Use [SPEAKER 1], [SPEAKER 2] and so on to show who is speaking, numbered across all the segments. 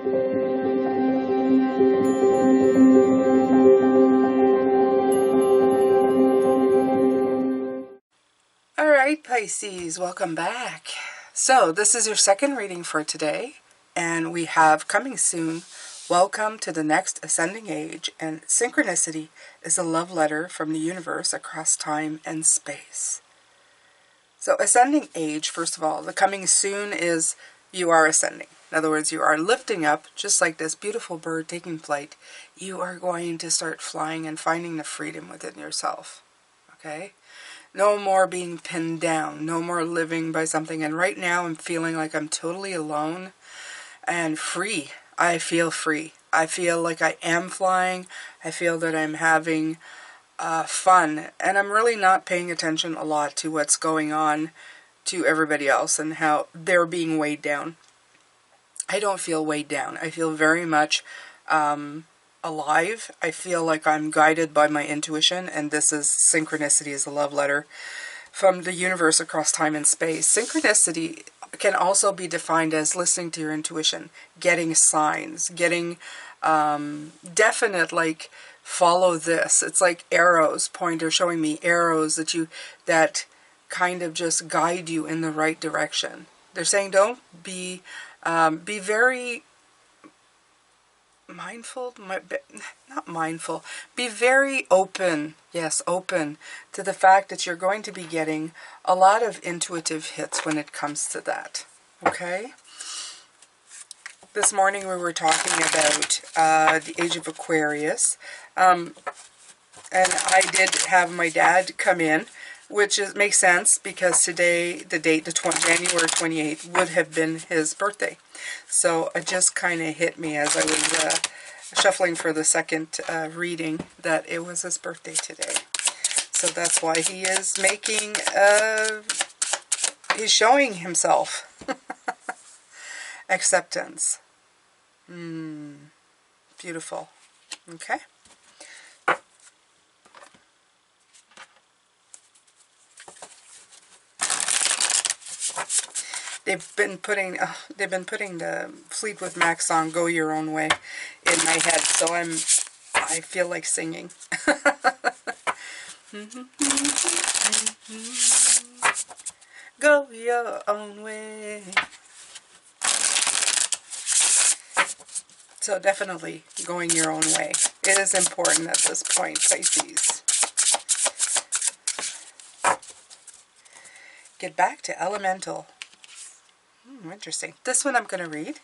[SPEAKER 1] Alright, Pisces, welcome back. So, this is your second reading for today, and we have coming soon, welcome to the next ascending age, and synchronicity is a love letter from the universe across time and space. So, ascending age, first of all, the coming soon is you are ascending. In other words, you are lifting up, just like this beautiful bird taking flight. You are going to start flying and finding the freedom within yourself. Okay? No more being pinned down, no more living by something. And right now I'm feeling like I'm totally alone and free. I feel free. I feel like I am flying. I feel that I'm having fun. And I'm really not paying attention a lot to what's going on to everybody else and how they're being weighed down. I don't feel weighed down. I feel very much alive. I feel like I'm guided by my intuition, and this is synchronicity is a love letter from the universe across time and space. Synchronicity can also be defined as listening to your intuition, getting signs, getting definite, like, follow this. It's like arrows, pointer showing me arrows that kind of just guide you in the right direction. They're saying don't be very mindful, not mindful, be very open, yes, open to the fact that you're going to be getting a lot of intuitive hits when it comes to that, okay? This morning we were talking about the age of Aquarius, and I did have my dad come in, which makes sense because today, the date, January 28th, would have been his birthday. So it just kind of hit me as I was shuffling for the second reading that it was his birthday today. So that's why he is making, he's showing himself. Acceptance. Beautiful. Okay. They've been putting the Fleetwood Mac song "Go Your Own Way" in my head, so I feel like singing. Go your own way. So definitely going your own way. It is important at this point, Pisces. Get back to elemental. Interesting. This one I'm going to read,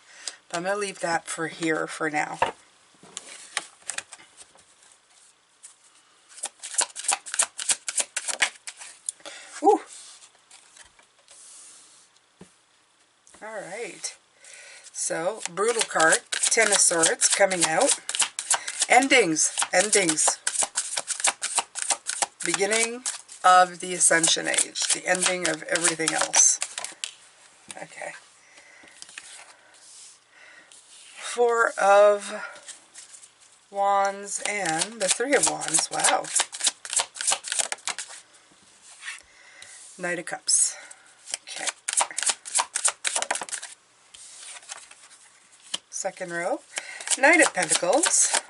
[SPEAKER 1] but I'm going to leave that for here for now. Woo! Alright. So, brutal card. Ten of Swords coming out. Endings. Endings. Beginning of the Ascension Age. The ending of everything else. Okay. Four of Wands and the Three of Wands. Wow. Knight of Cups. Okay. Second row. Knight of Pentacles.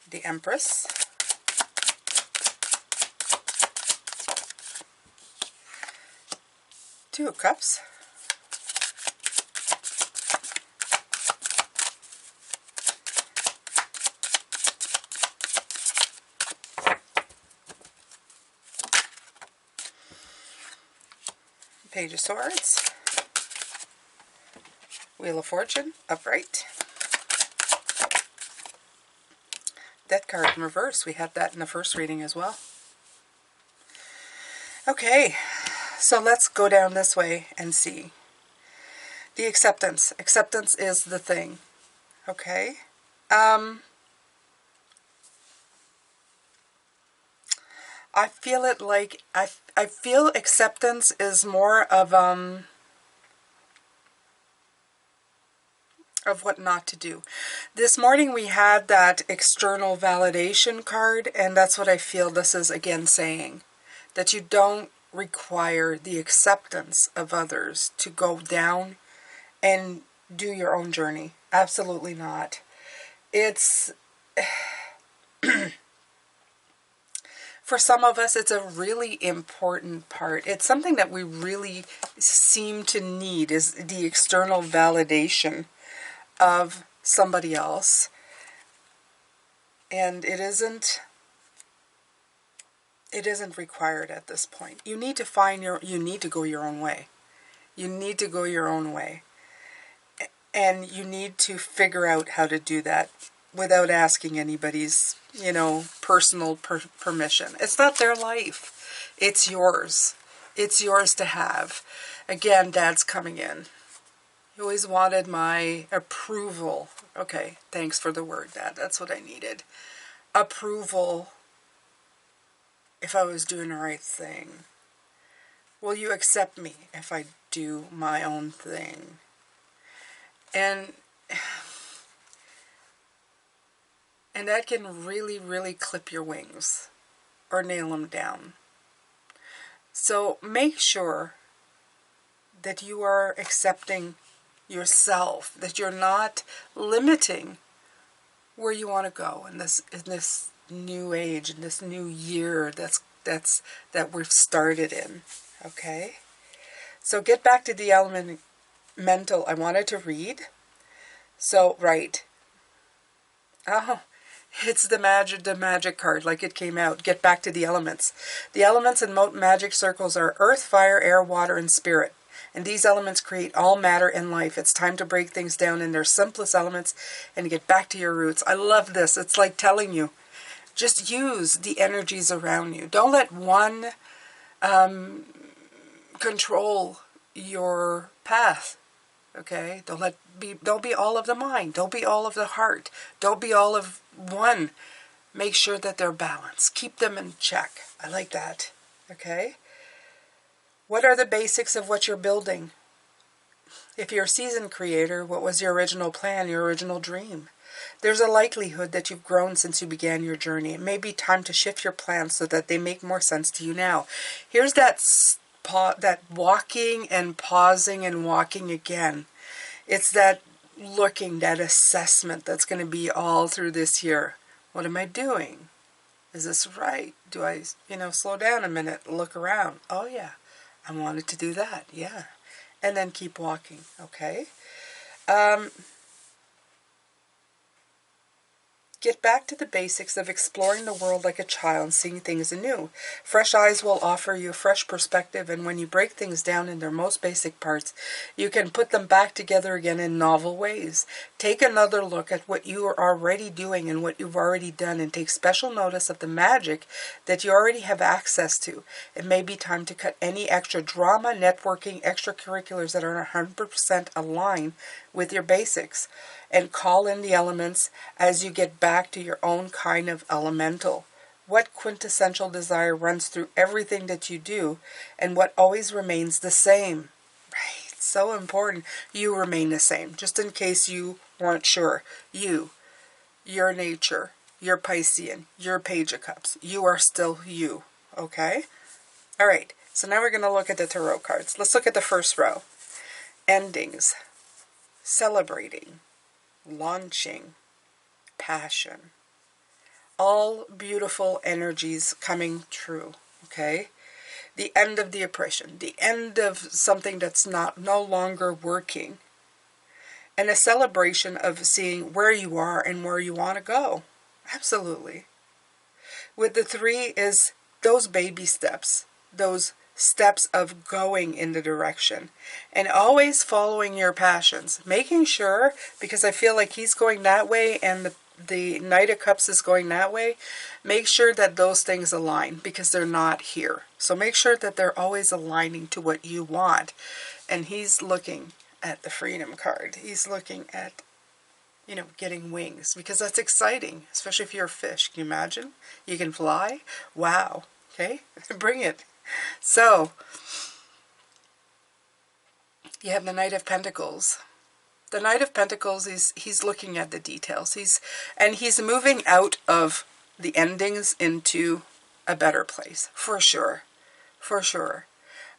[SPEAKER 1] The Empress. Two of Cups. Page of Swords. Wheel of Fortune, upright. Death card in reverse. We had that in the first reading as well. Okay, so let's go down this way and see. The acceptance. Acceptance is the thing. Okay. I feel it like, I feel acceptance is more of what not to do. This morning we had that external validation card, and that's what I feel this is again saying. That you don't require the acceptance of others to go down and do your own journey. Absolutely not. It's, for some of us, it's a really important part. It's something that we really seem to need, is the external validation of somebody else. And it isn't required at this point. You need to you need to go your own way. You need to go your own way. And you need to figure out how to do that without asking anybody's, personal permission. It's not their life. It's yours. It's yours to have. Again, Dad's coming in. He always wanted my approval. Okay, thanks for the word, Dad. That's what I needed. Approval if I was doing the right thing. Will you accept me if I do my own thing? And that can really, really clip your wings or nail them down. So make sure that you are accepting yourself, that you're not limiting where you want to go in this new age, in this new year that we've started in. Okay? So get back to the elemental I wanted to read. So, right. Oh, it's the magic card, like it came out. Get back to the elements. The elements in magic circles are earth, fire, air, water, and spirit. And these elements create all matter in life. It's time to break things down in their simplest elements and to get back to your roots. I love this. It's like telling you, just use the energies around you. Don't let one control your path. Okay? Don't be all of the mind. Don't be all of the heart. Don't be all of one. Make sure that they're balanced. Keep them in check. I like that. Okay? What are the basics of what you're building? If you're a seasoned creator, what was your original plan, your original dream? There's a likelihood that you've grown since you began your journey. It may be time to shift your plans so that they make more sense to you now. Here's that walking and pausing and walking again. It's that looking, that assessment that's going to be all through this year. What am I doing? Is this right? Do I, slow down a minute, look around? Oh, yeah. I wanted to do that, yeah. And then keep walking, okay? Get back to the basics of exploring the world like a child and seeing things anew. Fresh eyes will offer you a fresh perspective, and when you break things down in their most basic parts, you can put them back together again in novel ways. Take another look at what you are already doing and what you've already done, and take special notice of the magic that you already have access to. It may be time to cut any extra drama, networking, extracurriculars that are 100% aligned with your basics, and call in the elements as you get back to your own kind of elemental. What quintessential desire runs through everything that you do, and what always remains the same? Right, so important. You remain the same, just in case you weren't sure. Your nature, your Piscean, your Page of Cups. You are still you, okay? All right, so now we're going to look at the tarot cards. Let's look at the first row. Endings, celebrating, launching, passion. All beautiful energies coming true, okay? The end of the oppression, the end of something that's no longer working, and a celebration of seeing where you are and where you want to go. Absolutely. With the 3 is those baby steps, those steps of going in the direction, and always following your passions, making sure, because I feel like he's going that way and the Knight of Cups is going that way, make sure that those things align, because they're not here. So make sure that they're always aligning to what you want. And he's looking at the Freedom card. He's looking at, getting wings, because that's exciting, especially if you're a fish. Can you imagine? You can fly? Wow. Okay, bring it. So, you have the Knight of Pentacles. The Knight of Pentacles, he's looking at the details. He's moving out of the endings into a better place, for sure. For sure.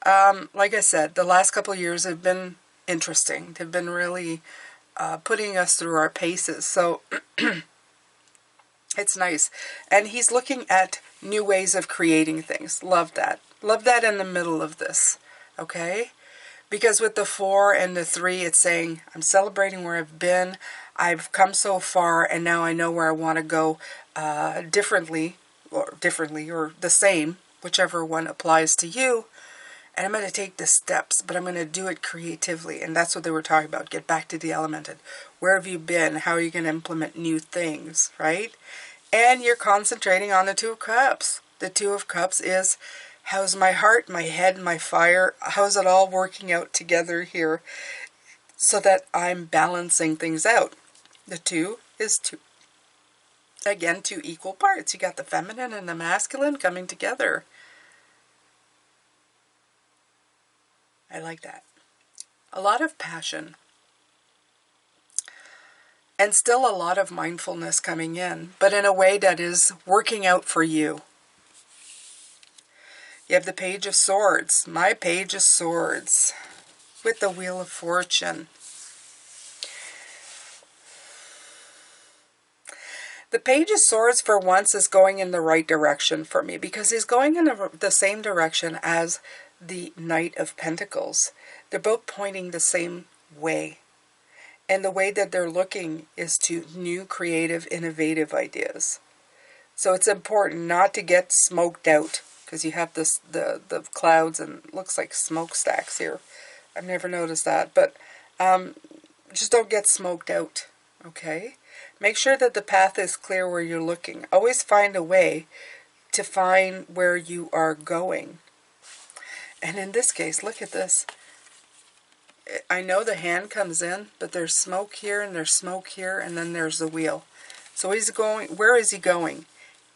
[SPEAKER 1] Like I said, the last couple of years have been interesting. They've been really putting us through our paces. So it's nice. And he's looking at new ways of creating things. Love that. Love that in the middle of this. Okay? Because with the 4 and the 3, it's saying, I'm celebrating where I've been. I've come so far, and now I know where I want to go differently, or the same, whichever one applies to you. And I'm going to take the steps, but I'm going to do it creatively. And that's what they were talking about. Get back to the elemented. Where have you been? How are you going to implement new things, right? And you're concentrating on the 2 of Cups. The 2 of Cups is, how's my heart, my head, my fire? How's it all working out together here so that I'm balancing things out? The 2 is 2. Again, 2 equal parts. You got the feminine and the masculine coming together. I like that. A lot of passion. And still a lot of mindfulness coming in, but in a way that is working out for you. You have the Page of Swords, my Page of Swords, with the Wheel of Fortune. The Page of Swords for once is going in the right direction for me, because he's going in the same direction as the Knight of Pentacles. They're both pointing the same way. And the way that they're looking is to new, creative, innovative ideas. So it's important not to get smoked out, because you have this the clouds and it looks like smokestacks here. I've never noticed that, but just don't get smoked out, okay? Make sure that the path is clear where you're looking. Always find a way to find where you are going. And in this case, look at this. I know the hand comes in, but there's smoke here and there's smoke here, and then there's the wheel. So he's going, where is he going?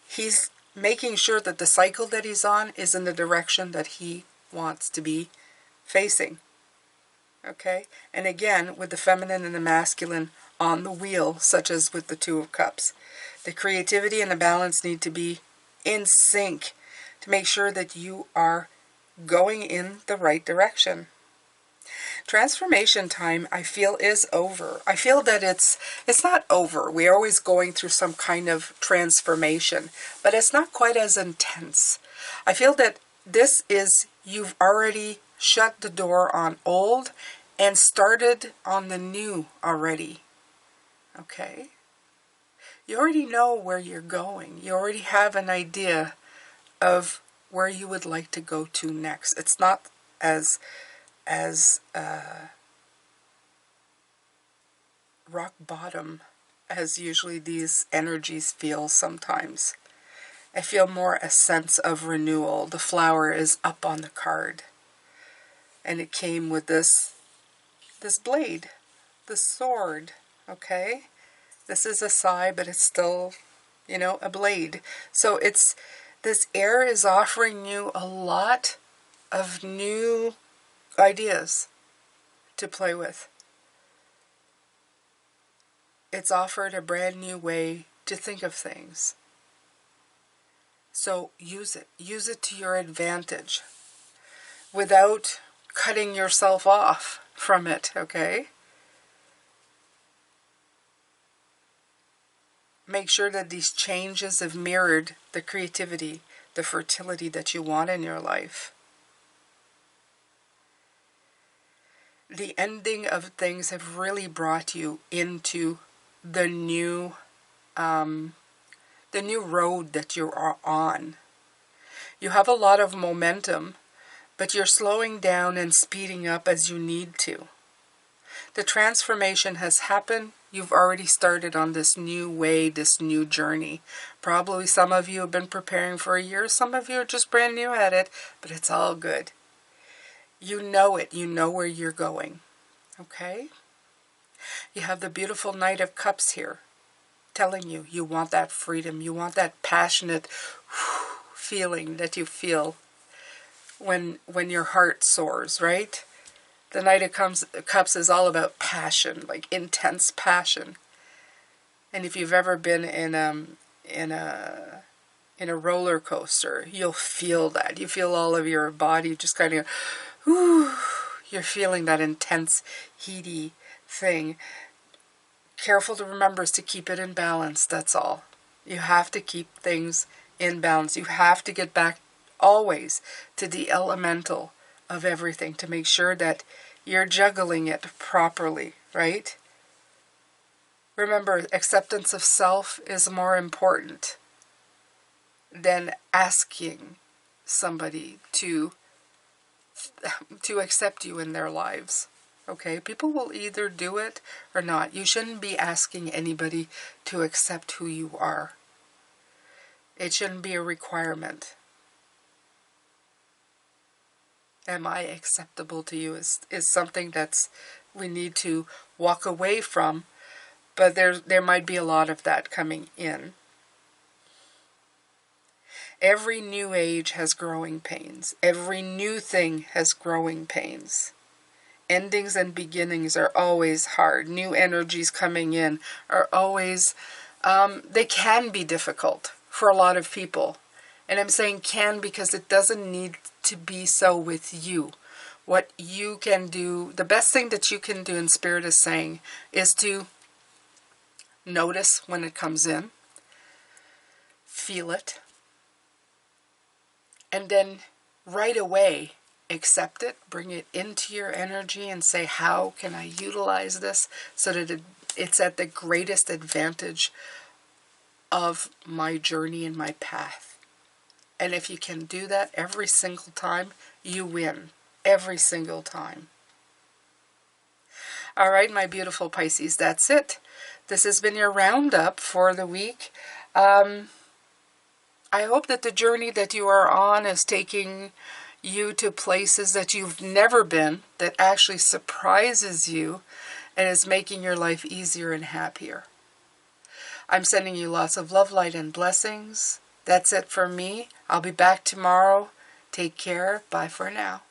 [SPEAKER 1] He's making sure that the cycle that he's on is in the direction that he wants to be facing. Okay? And again, with the feminine and the masculine on the wheel, such as with the 2 of Cups. The creativity and the balance need to be in sync to make sure that you are going in the right direction. Transformation time, I feel, is over. I feel that it's not over. We're always going through some kind of transformation, but it's not quite as intense. I feel that this is, you've already shut the door on old and started on the new already. Okay? You already know where you're going. You already have an idea of where you would like to go to next. It's not as rock bottom as usually these energies feel sometimes. I feel more a sense of renewal. The flower is up on the card. And it came with this blade, the sword, okay? This is a sai, but it's still, you know, a blade. So it's, this air is offering you a lot of new ideas to play with. It's offered a brand new way to think of things. So use it. Use it to your advantage without cutting yourself off from it, okay? Make sure that these changes have mirrored the creativity, the fertility that you want in your life. The ending of things have really brought you into the new road that you are on. You have a lot of momentum, but you're slowing down and speeding up as you need to. The transformation has happened. You've already started on this new way, this new journey. Probably some of you have been preparing for a year. Some of you are just brand new at it, but it's all good. You know it. You know where you're going. Okay? You have the beautiful Knight of Cups here, telling you you want that freedom. You want that passionate feeling that you feel when your heart soars, right? The Knight of Cups is all about passion, like intense passion. And if you've ever been in a roller coaster, you'll feel that. You feel all of your body just kind of, you're feeling that intense, heady thing, careful to remember is to keep it in balance, that's all. You have to keep things in balance. You have to get back always to the elemental of everything to make sure that you're juggling it properly, right? Remember, acceptance of self is more important than asking somebody to accept you in their lives. Okay? People will either do it or not. You shouldn't be asking anybody to accept who you are. It shouldn't be a requirement. Am I acceptable to you is something that's we need to walk away from, but there might be a lot of that coming in. Every new age has growing pains. Every new thing has growing pains. Endings and beginnings are always hard. New energies coming in are always, they can be difficult for a lot of people. And I'm saying can because it doesn't need to be so with you. What you can do, the best thing that you can do in Spirit is saying, is to notice when it comes in, feel it, and then right away accept it, bring it into your energy and say, how can I utilize this so that it's at the greatest advantage of my journey and my path. And if you can do that every single time, you win. Every single time. All right, my beautiful Pisces, that's it. This has been your roundup for the week. I hope that the journey that you are on is taking you to places that you've never been, that actually surprises you and is making your life easier and happier. I'm sending you lots of love, light, and blessings. That's it for me. I'll be back tomorrow. Take care. Bye for now.